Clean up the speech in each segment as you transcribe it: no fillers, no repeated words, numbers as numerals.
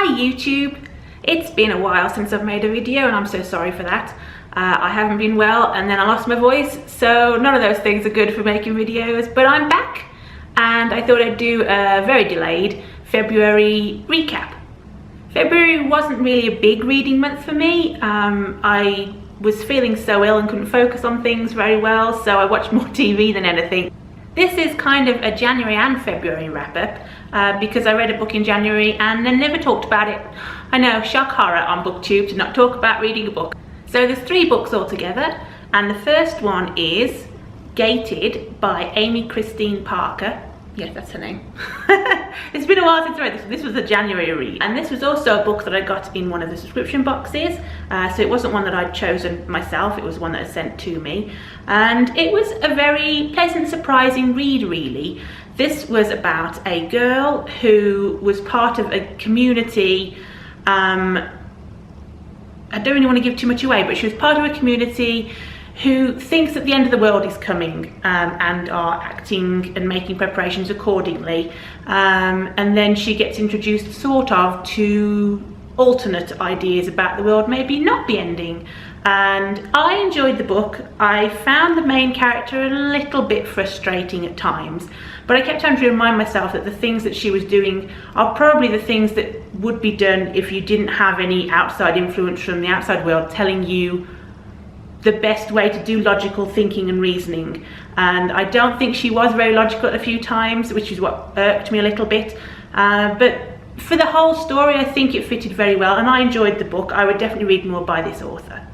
Hi YouTube! It's been a while since I've made a video and I'm so sorry for that. I haven't been well and then I lost my voice, so none of those things are good for making videos, but I'm back and I thought I'd do a very delayed February recap. February wasn't really a big reading month for me. I was feeling so ill and couldn't focus on things very well, so I watched more TV than anything. This is kind of a January and February wrap-up because I read a book in January and then never talked about it. I know, shock horror on BookTube to not talk about reading a book. So there's 3 books altogether, and the first one is Gated by Amy Christine Parker. Yes, that's her name. It's been a while since I read this. This was a January read. And this was also a book that I got in one of the subscription boxes. So it wasn't one that I'd chosen myself, it was one that was sent to me. And it was a very pleasant, surprising read, really. This was about a girl who was part of a community. I don't really want to give too much away, but she was part of a community who thinks that the end of the world is coming and are acting and making preparations accordingly. And then she gets introduced sort of to alternate ideas about the world maybe not be ending. And I enjoyed the book. I found the main character a little bit frustrating at times, but I kept trying to remind myself that the things that she was doing are probably the things that would be done if you didn't have any outside influence from the outside world telling you the best way to do logical thinking and reasoning. And I don't think she was very logical at a few times, which is what irked me a little bit. But for the whole story, I think it fitted very well and I enjoyed the book. I would definitely read more by this author.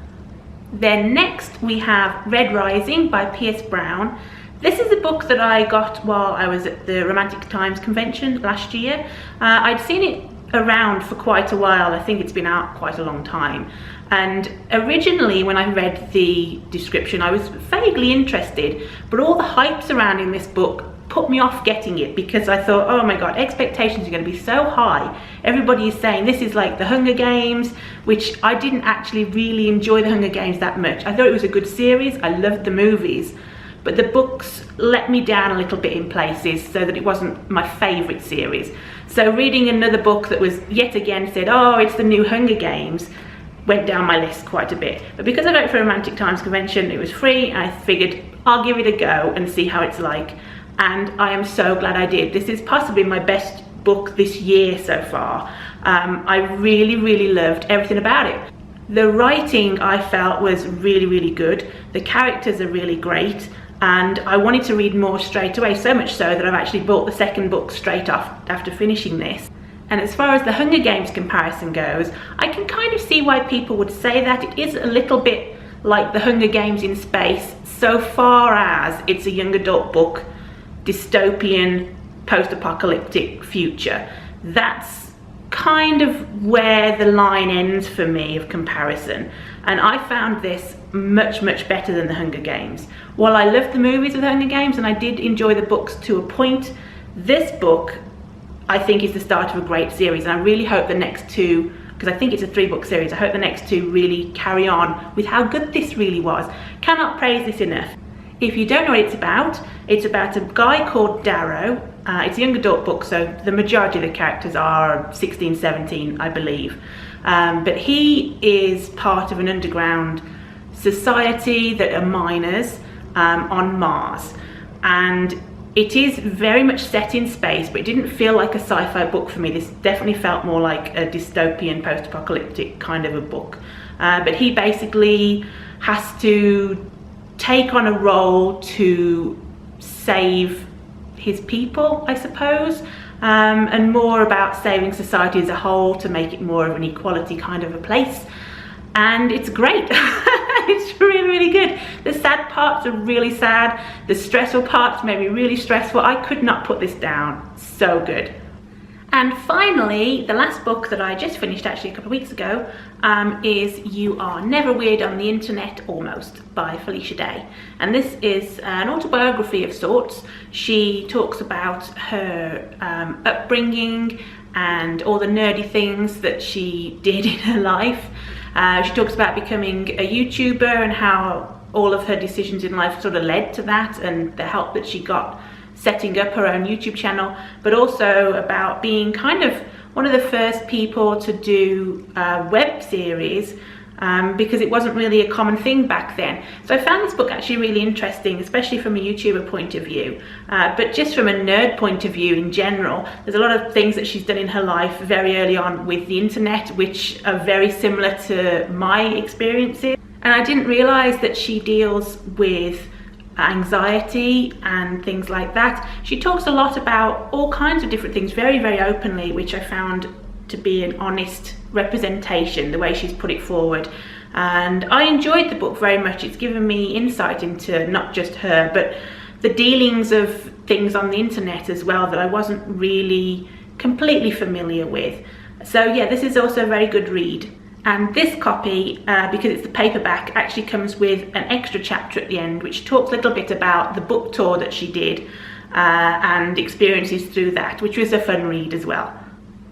Then next we have Red Rising by Pierce Brown. This is a book that I got while I was at the Romantic Times convention last year. I'd seen it around for quite a while. I think it's been out quite a long time. And originally when I read the description I was vaguely interested, but all the hype surrounding this book put me off getting it because I thought, oh my god, expectations are going to be so high. Everybody is saying this is like the Hunger Games, which I didn't actually really enjoy the Hunger Games that much. I thought it was a good series, I loved the movies, but the books let me down a little bit in places so that it wasn't my favourite series. So reading another book that was yet again said, oh, it's the new Hunger Games, went down my list quite a bit. But because I went for a Romantic Times convention, it was free, and I figured I'll give it a go and see how it's like. And I am so glad I did. This is possibly my best book this year so far. I really loved everything about it. The writing I felt was really good. The characters are really great. And I wanted to read more straight away, so much so that I've actually bought the second book straight off after finishing this. And as far as the Hunger Games comparison goes, I can kind of see why people would say that. It is a little bit like the Hunger Games in space, so far as it's a young adult book, dystopian, post-apocalyptic future. That's kind of where the line ends for me of comparison. And I found this much better than the Hunger Games. While I loved the movies of the Hunger Games and I did enjoy the books to a point, this book I think is the start of a great series, and I really hope the next 2, because I think it's a 3-book series, I hope the next 2 really carry on with how good this really was. Cannot praise this enough. If you don't know what it's about a guy called Darrow. It's a young adult book, so the majority of the characters are 16, 17, I believe. But he is part of an underground society that are miners on Mars. And it is very much set in space, but it didn't feel like a sci-fi book for me. This definitely felt more like a dystopian, post-apocalyptic kind of a book. But he basically has to take on a role to save his people, I suppose, and more about saving society as a whole to make it more of an equality kind of a place. And it's great. It's really good. The sad parts are really sad. The stressful parts made me really stressful. I could not put this down. So good. And finally, the last book that I just finished actually a couple of weeks ago is You Are Never Weird on the Internet Almost by Felicia Day. And this is an autobiography of sorts. She talks about her upbringing and all the nerdy things that she did in her life. She talks about becoming a YouTuber and how all of her decisions in life sort of led to that, and the help that she got setting up her own YouTube channel, but also about being kind of one of the first people to do web series, because it wasn't really a common thing back then. So I found this book actually really interesting, especially from a YouTuber point of view, but just from a nerd point of view in general. There's a lot of things that she's done in her life very early on with the internet which are very similar to my experiences, and I didn't realise that she deals with anxiety and things like that. She talks a lot about all kinds of different things very, very openly, which I found to be an honest representation, the way she's put it forward, and I enjoyed the book very much. It's given me insight into not just her, but the dealings of things on the internet as well that I wasn't really completely familiar with. So yeah, this is also a very good read. And this copy, because it's the paperback, actually comes with an extra chapter at the end which talks a little bit about the book tour that she did and experiences through that, which was a fun read as well.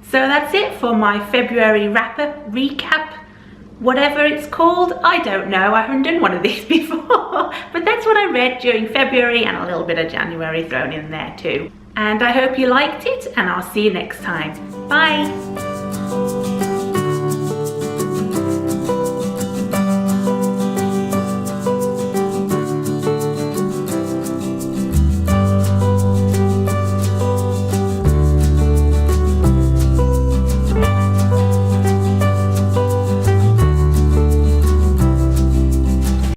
So that's it for my February wrap-up, recap, whatever it's called. I don't know, I haven't done one of these before, but that's what I read during February, and a little bit of January thrown in there too. And I hope you liked it, and I'll see you next time. Bye!